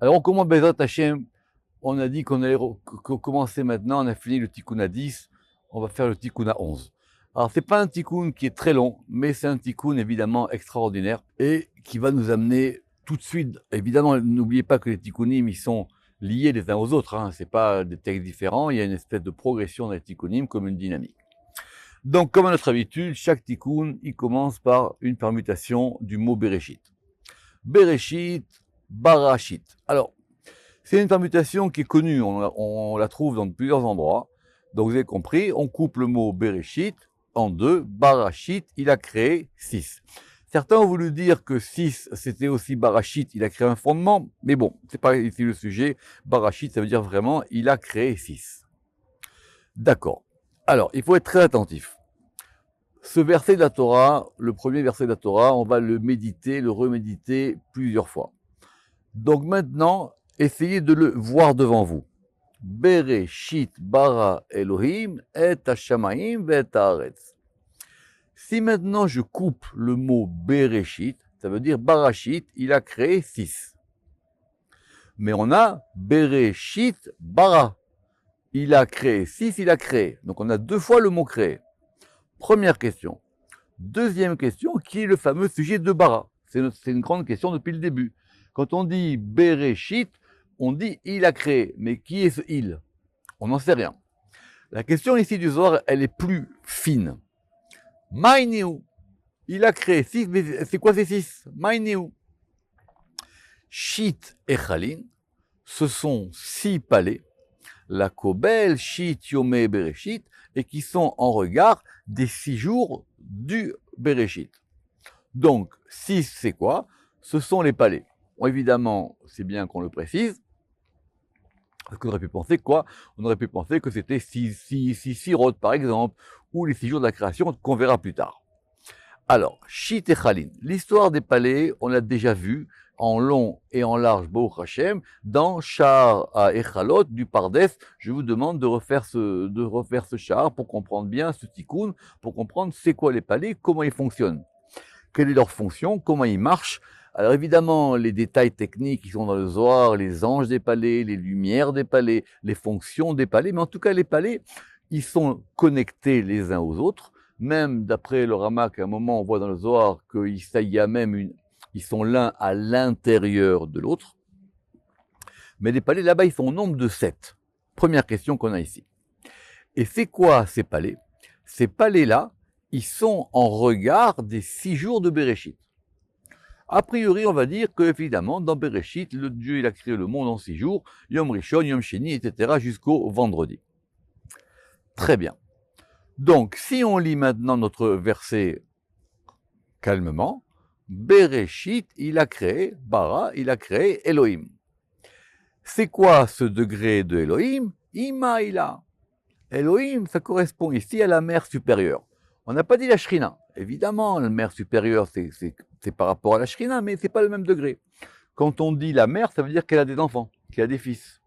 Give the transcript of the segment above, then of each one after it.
Alors, on commence Bezrat Hashem. On a dit qu'on allait commencer maintenant. On a fini le Tikkun à 10. On va faire le Tikkun à 11. Alors, c'est pas un Tikkun qui est très long, mais c'est un Tikkun évidemment extraordinaire et qui va nous amener tout de suite. Évidemment, n'oubliez pas que les Tikkunim, ils sont liés les uns aux autres. Hein. C'est pas des textes différents. Il y a une espèce de progression dans les Tikkunim comme une dynamique. Donc, comme à notre habitude, chaque Tikkun, il commence par une permutation du mot Bereshit. Bereshit, Barashit. Alors, c'est une permutation qui est connue, on la trouve dans plusieurs endroits. Donc vous avez compris, on coupe le mot Bereshit en deux, Barashit, il a créé 6. Certains ont voulu dire que 6, c'était aussi Barashit, il a créé un fondement, mais bon, c'est pas ici le sujet. Barashit, ça veut dire vraiment, il a créé 6. D'accord. Alors, il faut être très attentif. Ce verset de la Torah, le premier verset de la Torah, on va le méditer, le reméditer plusieurs fois. Donc maintenant, essayez de le voir devant vous. Bereshit bara Elohim et hashamayim ve'et haaretz. Si maintenant je coupe le mot Bereshit, ça veut dire Barashit, il a créé 6. Mais on a Bereshit bara. Il a créé 6, il a créé. Donc on a deux fois le mot créé. Première question. Deuxième question, qui est le fameux sujet de bara? C'est une grande question depuis le début. Quand on dit Bereshit, on dit il a créé. Mais qui est ce il? On n'en sait rien. La question ici du Zohar, elle est plus fine. Maïnéou. Il a créé 6, mais c'est quoi ces 6? Maïnéou. Shit et Chalin, ce sont 6 palais. La Kobel, Shit, Yomé, Bereshit, et qui sont en regard des 6 jours du Bereshit. Donc, 6, c'est quoi? Ce sont les palais. Bon, évidemment, c'est bien qu'on le précise. Parce qu'on aurait pu penser quoi? On aurait pu penser que c'était 6 sirotes, par exemple, ou les 6 jours de la création qu'on verra plus tard. Alors, Shit et Chalin. L'histoire des palais, on l'a déjà vu en long et en large, Baruch Hashem, dans Shar à Echalot du Pardes. Je vous demande de refaire ce char pour comprendre bien ce tikkun, pour comprendre c'est quoi les palais, comment ils fonctionnent, quelle est leur fonction, comment ils marchent. Alors évidemment, les détails techniques qui sont dans le Zohar, les anges des palais, les lumières des palais, les fonctions des palais, mais en tout cas les palais, ils sont connectés les uns aux autres. Même d'après le Ramak, à un moment on voit dans le Zohar qu'il y a même ils sont l'un à l'intérieur de l'autre. Mais les palais là-bas, ils sont au nombre de 7. Première question qu'on a ici. Et c'est quoi ces palais? Ces palais-là, ils sont en regard des 6 jours de Bereshit. A priori, on va dire que, évidemment, dans Bereshit, le Dieu il a créé le monde en 6 jours, Yom Rishon, Yom Sheni, etc., jusqu'au vendredi. Très bien. Donc, si on lit maintenant notre verset calmement, Bereshit, il a créé, Bara, il a créé Elohim. C'est quoi ce degré de Elohim? Imaïla. Elohim, ça correspond ici à la mère supérieure. On n'a pas dit la Shrina. Évidemment, la mère supérieure, c'est par rapport à la Shrina, mais c'est pas le même degré. Quand on dit la mère, ça veut dire qu'elle a des enfants, qu'elle a des fils.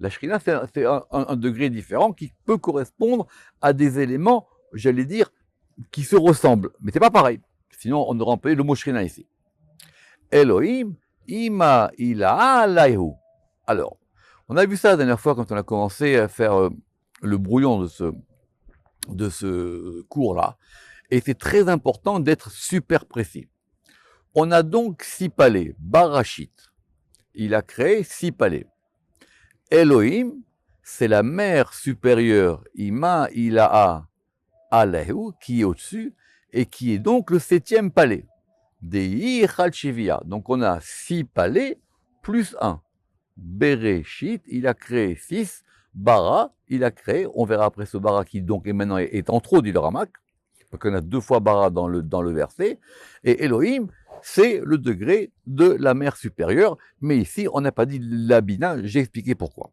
La Shrina, c'est un degré différent qui peut correspondre à des éléments, j'allais dire, qui se ressemblent. Mais c'est pas pareil. Sinon, on aurait employé le mot Shrina ici. Elohim, ima ila alayhu. Alors, on a vu ça la dernière fois quand on a commencé à faire le brouillon de ce cours-là. Et c'est très important d'être super précis. On a donc 6 palais. Barashit, il a créé 6 palais. Elohim, c'est la mère supérieure, Ima Ilaha Alahu, qui est au-dessus, et qui est donc le 7e palais. Dei Chalchivia. Donc on a 6 palais plus 1. Bereshit, il a créé 6. Bara, il a créé, on verra après ce Bara qui donc maintenant est en trop, dit le Ramak, parce qu'on a 2 fois Bara dans le verset, et Elohim, c'est le degré de la mère supérieure, mais ici on n'a pas dit l'Abina, j'ai expliqué pourquoi.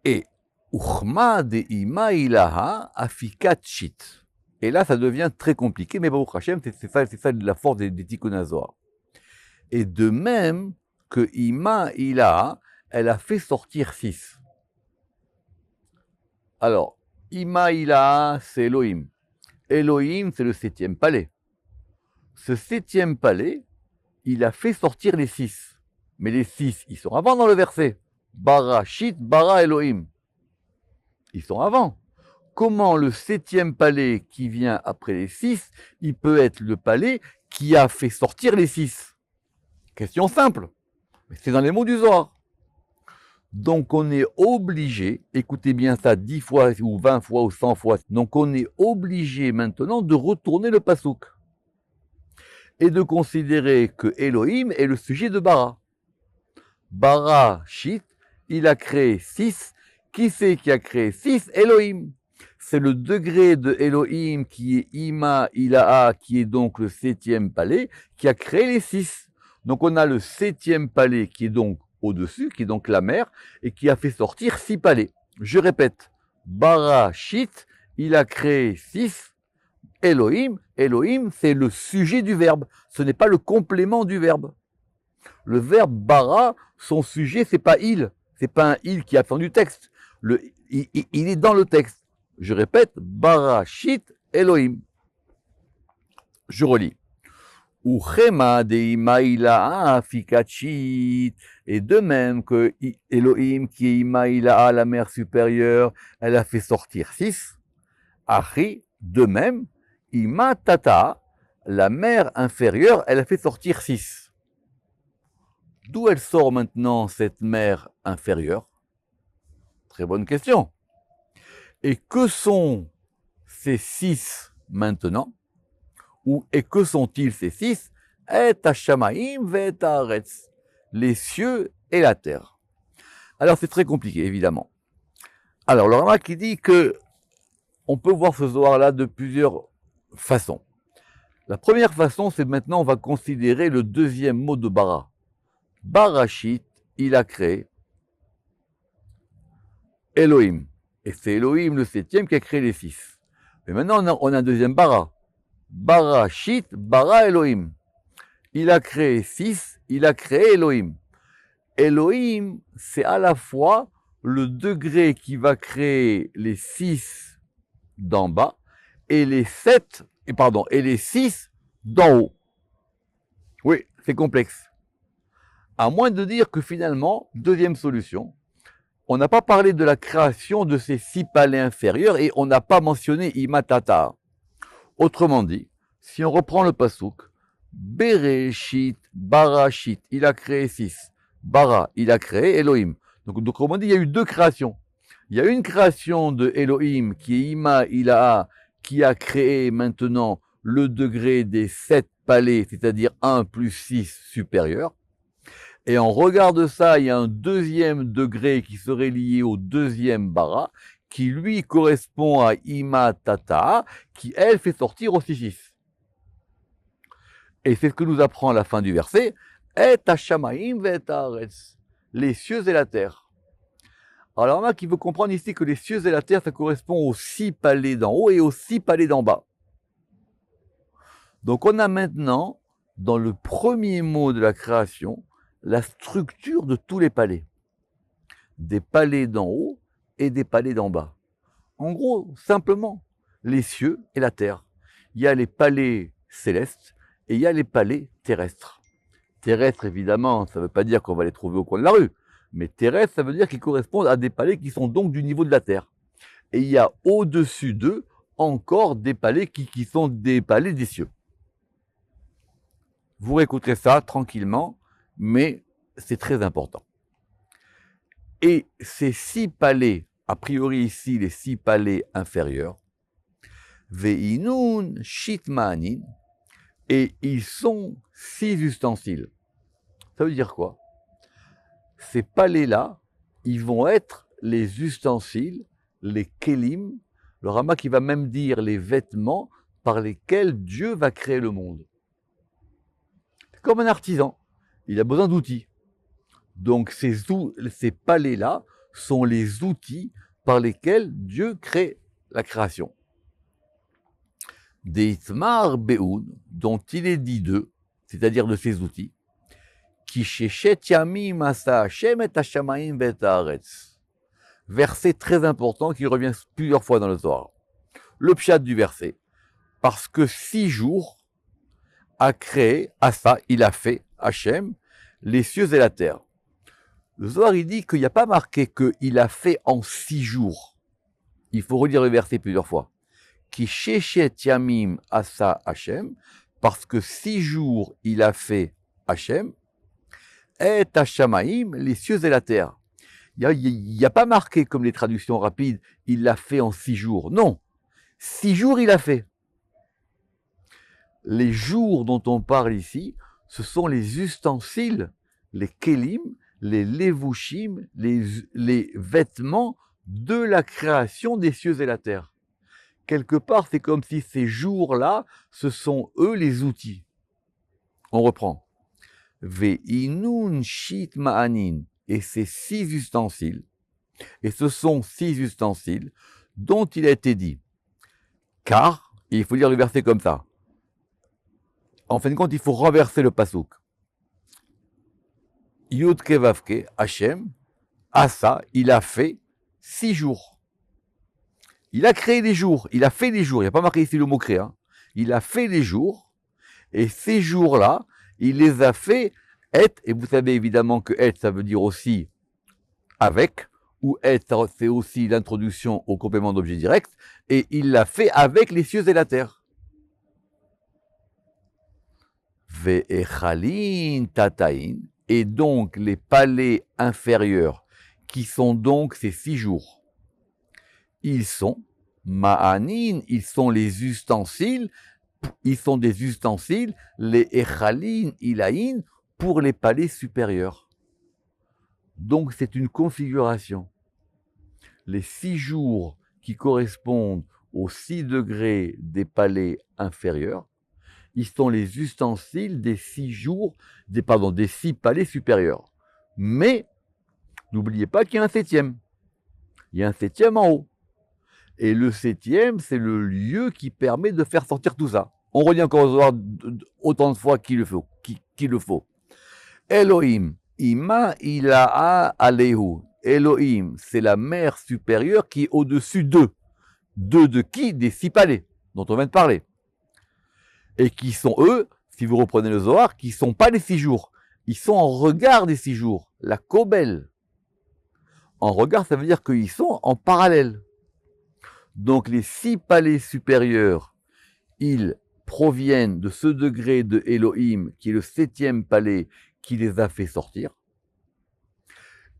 Et Uchma de Ima Ilaha Afikat Shit. Et là ça devient très compliqué, mais Baruch Hashem, c'est ça la force des Tikkun HaZohar. Et de même que Ima Ilaha, elle a fait sortir 6. Alors, Ima Ilaha, c'est Elohim. Elohim, c'est le 7e palais. Ce 7e palais, il a fait sortir les 6. Mais les 6, ils sont avant dans le verset. Barashit, bara Elohim. Ils sont avant. Comment le 7e palais qui vient après les 6, il peut être le palais qui a fait sortir les 6? Question simple. Mais c'est dans les mots du Zohar. Donc on est obligé, écoutez bien ça 10 fois ou 20 fois ou 100 fois, donc on est obligé maintenant de retourner le pasouk et de considérer que Elohim est le sujet de Bara. Bara, Shit, il a créé 6. Qui c'est qui a créé 6? Elohim. C'est le degré de Elohim qui est Ima, Ilaha, qui est donc le 7e palais, qui a créé les 6. Donc on a le 7e palais qui est donc au-dessus, qui est donc la mer, et qui a fait sortir 6 palais. Je répète, Bara, Shit, il a créé 6. Elohim, Elohim, c'est le sujet du verbe. Ce n'est pas le complément du verbe. Le verbe bara, son sujet, c'est pas il. C'est pas un il qui est absent du texte. Il est dans le texte. Je répète, bara, shit, Elohim. Je relis. Uchema de imaïla fikachit. Et de même que Elohim, qui est imaïla, la mer supérieure, elle a fait sortir 6. Achi, de même, ima tata, la mer inférieure, elle a fait sortir 6. D'où elle sort maintenant cette mer inférieure? Très bonne question. Et que sont ces 6 maintenant? Et que sont-ils ces 6? Et hashamaim ve'et haaretz, les cieux et la terre. Alors c'est très compliqué évidemment. Alors le Rama qui dit que on peut voir ce Zohar-là de plusieurs façons. La première façon, c'est maintenant on va considérer le deuxième mot de bara. Barashit, il a créé Elohim. Et c'est Elohim le 7e qui a créé les 6. Mais maintenant, on a un deuxième bara. Barashit, bara Elohim. Il a créé 6, il a créé Elohim. Elohim, c'est à la fois le degré qui va créer les 6 d'en bas et les 6 d'en haut. Oui, c'est complexe. À moins de dire que finalement, deuxième solution, on n'a pas parlé de la création de ces 6 palais inférieurs et on n'a pas mentionné Imatata. Autrement dit, si on reprend le pasouk, Bereshit, Barashit, il a créé 6. Bara, il a créé Elohim. Donc autrement dit, il y a eu 2 créations. Il y a une création de Elohim qui est Ima, Ilaha, qui a créé maintenant le degré des 7 palais, c'est-à-dire 1 plus 6 supérieur. Et en regard de ça, il y a un deuxième degré qui serait lié au deuxième bara, qui lui correspond à Ima Tata, qui elle fait sortir aussi 6. Et c'est ce que nous apprend à la fin du verset, Et hashamaim ve'et haaretz, les cieux et la terre. Alors là, qui veut comprendre ici que les cieux et la terre, ça correspond aux 6 palais d'en haut et aux 6 palais d'en bas. Donc on a maintenant, dans le premier mot de la création, la structure de tous les palais. Des palais d'en haut et des palais d'en bas. En gros, simplement, les cieux et la terre. Il y a les palais célestes et il y a les palais terrestres. Terrestres, évidemment, ça ne veut pas dire qu'on va les trouver au coin de la rue. Mais terrestres, ça veut dire qu'ils correspondent à des palais qui sont donc du niveau de la terre. Et il y a au-dessus d'eux encore des palais qui sont des palais des cieux. Vous réécouterez ça tranquillement, mais c'est très important. Et ces 6 palais, a priori ici les 6 palais inférieurs, Ve'inun shitma'anin, et ils sont 6 ustensiles. Ça veut dire quoi? Ces palais-là, ils vont être les ustensiles, les kelim, le Rama qui va même dire les vêtements par lesquels Dieu va créer le monde. C'est comme un artisan, il a besoin d'outils. Donc ces palais-là sont les outils par lesquels Dieu crée la création. Deitmar Be'un, dont il est dit d'eux, c'est-à-dire de ces outils, qui shechet yamim asa Hashem et hashamaim ve'et haaretz. Verset très important qui revient plusieurs fois dans le Zohar. Le pshat du verset, parce que 6 jours a créé, Asa, il a fait, Hashem, les cieux et la terre. Le Zohar, il dit qu'il n'y a pas marqué qu'il a fait en 6 jours. Il faut relire le verset plusieurs fois. Ki sheshet yamim asa Hashem, parce que 6 jours il a fait Hashem, et Hashamaim, les cieux et la terre. Il n'y a pas marqué comme les traductions rapides, il l'a fait en 6 jours. Non, 6 jours il a fait. Les jours dont on parle ici, ce sont les ustensiles, les kelim, les levushim, les vêtements de la création des cieux et la terre. Quelque part, c'est comme si ces jours-là, ce sont eux les outils. On reprend. Ve'inun shit ma'anin. Et ces 6 ustensiles, et ce sont 6 ustensiles dont il a été dit. Car, et il faut lire le verset comme ça. En fin de compte, il faut renverser le pasouk. Yud Kevavke, Hachem, Asa, il a fait 6 jours. Il a créé des jours, il a fait des jours, il n'y a pas marqué ici le mot créer. Hein. Il a fait des jours, et ces jours-là, il les a fait être, et vous savez évidemment que être, ça veut dire aussi avec, ou être, c'est aussi l'introduction au complément d'objet direct, et il l'a fait avec les cieux et la terre. Ve'echalin tataïn, et donc les palais inférieurs, qui sont donc ces 6 jours. Ils sont ma'anin, ils sont les ustensiles, ils sont des ustensiles, les echalin ilaïn, pour les palais supérieurs. Donc c'est une configuration. Les 6 jours qui correspondent aux 6 degrés des palais inférieurs, ils sont les ustensiles des 6 jours, des 6 palais supérieurs. Mais, n'oubliez pas qu'il y a un 7e. Il y a un 7e en haut. Et le 7e, c'est le lieu qui permet de faire sortir tout ça. On relit encore au Zohar autant de fois qu'il le faut. Elohim, ima ilaha alehu. Elohim, c'est la mère supérieure qui est au-dessus d'eux. D'eux de qui? Des 6 palais dont on vient de parler. Et qui sont eux, si vous reprenez le Zohar, qui ne sont pas les 6 jours. Ils sont en regard des 6 jours. La Kobel. En regard, ça veut dire qu'ils sont en parallèle. Donc les 6 palais supérieurs, ils proviennent de ce degré de Elohim, qui est le 7e palais qui les a fait sortir.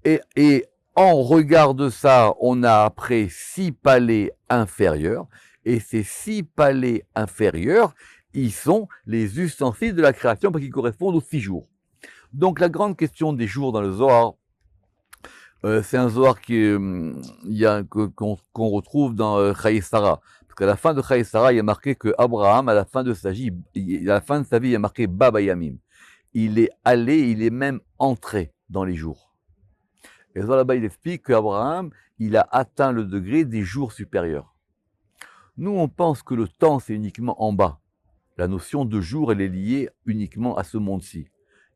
Et en regard de ça, on a après 6 palais inférieurs. Et ces 6 palais inférieurs, ils sont les ustensiles de la création parce qu'ils correspondent aux 6 jours. Donc la grande question des jours dans le Zohar, c'est un Zohar qu'on retrouve dans Chayei Sarah. Parce qu'à la fin de Chayei Sarah, il y a marqué que Abraham, à la fin de sa vie, il y a marqué Baba Yamim. Il est allé, il est même entré dans les jours. Et là-bas, il explique qu'Abraham, il a atteint le degré des jours supérieurs. Nous, on pense que le temps, c'est uniquement en bas. La notion de jour, elle est liée uniquement à ce monde-ci.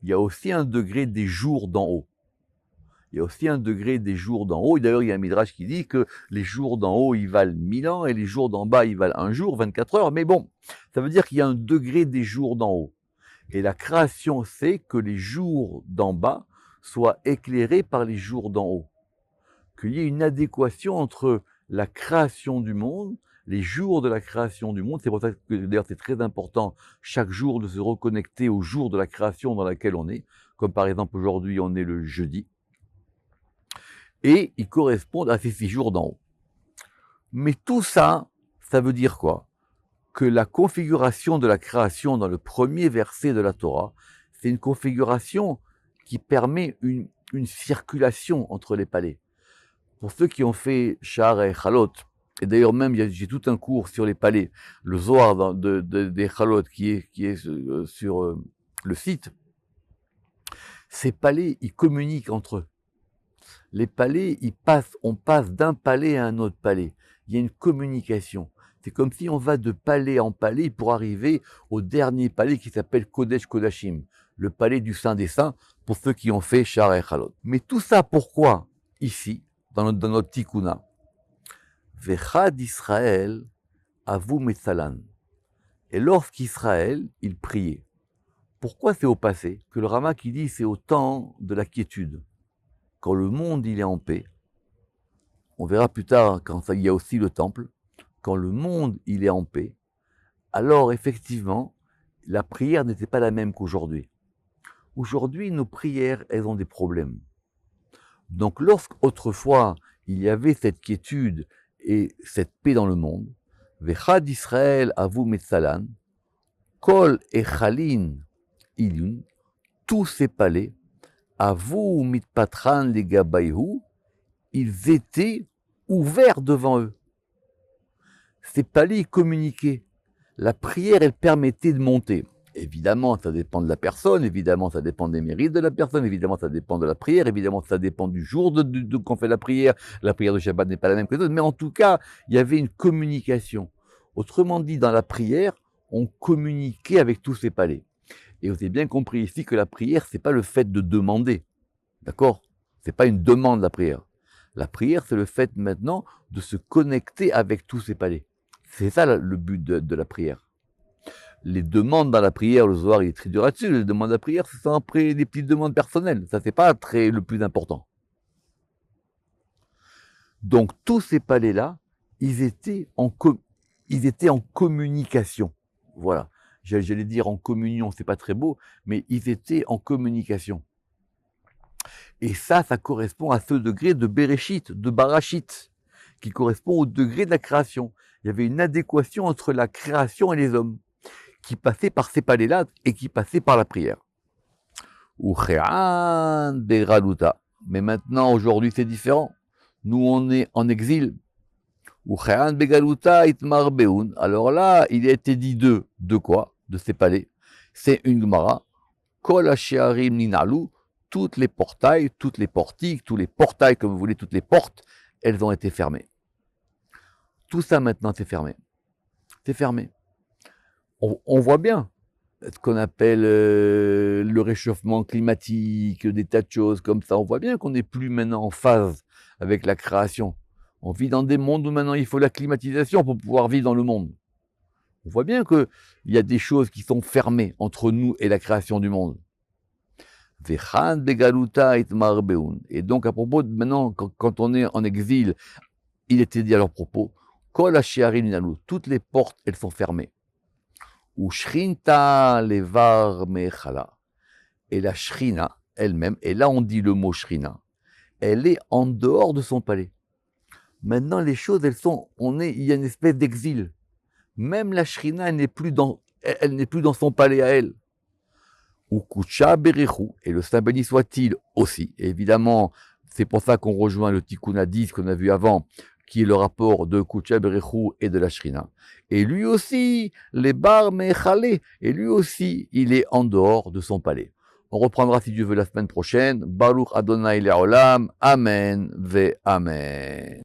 Il y a aussi un degré des jours d'en haut. Il y a aussi un degré des jours d'en haut. Et d'ailleurs, il y a un midrash qui dit que les jours d'en haut, ils valent 1000 ans, et les jours d'en bas, ils valent un jour, 24 heures. Mais bon, ça veut dire qu'il y a un degré des jours d'en haut. Et la création, c'est que les jours d'en bas soient éclairés par les jours d'en haut. Qu'il y ait une adéquation entre la création du monde, les jours de la création du monde. C'est pour ça que d'ailleurs c'est très important chaque jour de se reconnecter au jour de la création dans laquelle on est. Comme par exemple aujourd'hui on est le jeudi. Et ils correspondent à ces 6 jours d'en haut. Mais tout ça, ça veut dire quoi? Que la configuration de la création dans le premier verset de la Torah, c'est une configuration qui permet une circulation entre les palais. Pour ceux qui ont fait Sha'ar et Chalot, et d'ailleurs même j'ai tout un cours sur les palais, le Zohar des Chalot qui est sur le site, ces palais, ils communiquent entre eux. Les palais, on passe d'un palais à un autre palais. Il y a une communication. C'est comme si on va de palais en palais pour arriver au dernier palais qui s'appelle Kodesh Kodashim, le palais du Saint des Saints, pour ceux qui ont fait Sha'ar et Chalot. Mais tout ça, pourquoi ici, dans notre Tikuna? Vechad Israël avu metzalan. Et lorsqu'Israël, il priait, Pourquoi c'est au passé? Que le Rama qui dit c'est au temps de la quiétude. Quand le monde il est en paix, on verra plus tard quand il y a aussi le temple, quand le monde il est en paix, alors effectivement, la prière n'était pas la même qu'aujourd'hui. Aujourd'hui, nos prières, elles ont des problèmes. Donc lorsqu'autrefois, il y avait cette quiétude et cette paix dans le monde, Vechad Israël avu metzalan, kol echalin ilun, tous ces palais, avu mitpatran legabayhu, ils étaient ouverts devant eux. Ces palais communiquaient. La prière, elle permettait de monter. Évidemment, ça dépend de la personne, évidemment, ça dépend des mérites de la personne, évidemment, ça dépend de la prière, évidemment, ça dépend du jour qu'on fait la prière. La prière de Shabbat n'est pas la même que les autres, mais en tout cas, il y avait une communication. Autrement dit, dans la prière, on communiquait avec tous ces palais. Et vous avez bien compris ici que la prière, c'est pas le fait de demander. D'accord? C'est pas une demande, la prière. La prière, c'est le fait maintenant de se connecter avec tous ces palais. C'est ça le but de la prière. Les demandes dans la prière, le soir, il est très dur là-dessus. Les demandes de la prière, ce sont après des petites demandes personnelles. Ça, c'est pas le plus important. Donc, tous ces palais-là, ils étaient en communication. Voilà. J'allais dire en communion, c'est pas très beau, mais ils étaient en communication. Et ça correspond à ce degré de Bereshit, de Barachit, qui correspond au degré de la création. Il y avait une adéquation entre la création et les hommes, qui passaient par ces palais-là et qui passaient par la prière. Mais maintenant, aujourd'hui, c'est différent. Nous, on est en exil. Alors là, il a été dit de quoi? De ces palais. C'est une Gemara. Kol hashe'arim ninalu, toutes les portails, toutes les portiques, tous les portails, comme vous voulez, toutes les portes, elles ont été fermées. Tout ça maintenant, c'est fermé. C'est fermé. On voit bien ce qu'on appelle le réchauffement climatique, des tas de choses comme ça. On voit bien qu'on n'est plus maintenant en phase avec la création. On vit dans des mondes où maintenant il faut la climatisation pour pouvoir vivre dans le monde. On voit bien qu'il y a des choses qui sont fermées entre nous et la création du monde. Et donc à propos de maintenant, quand on est en exil, il était dit à leur propos, toutes les portes, elles sont fermées. Ou shrinta levar mechala. Et la shrina elle-même, et là on dit le mot shrina, elle est en dehors de son palais. Maintenant les choses, il y a une espèce d'exil. Même la shrina, elle n'est plus dans son palais à elle. Ou kucha berechu, et le Saint béni soit-il aussi. Et évidemment, c'est pour ça qu'on rejoint le Tikkun 10 qu'on a vu avant, qui est le rapport de Kucha Berechu et de la Shrina. Et lui aussi, les bar mechale, et lui aussi, il est en dehors de son palais. On reprendra, si Dieu veut, la semaine prochaine. Baruch Adonai Le'olam. Amen ve Amen.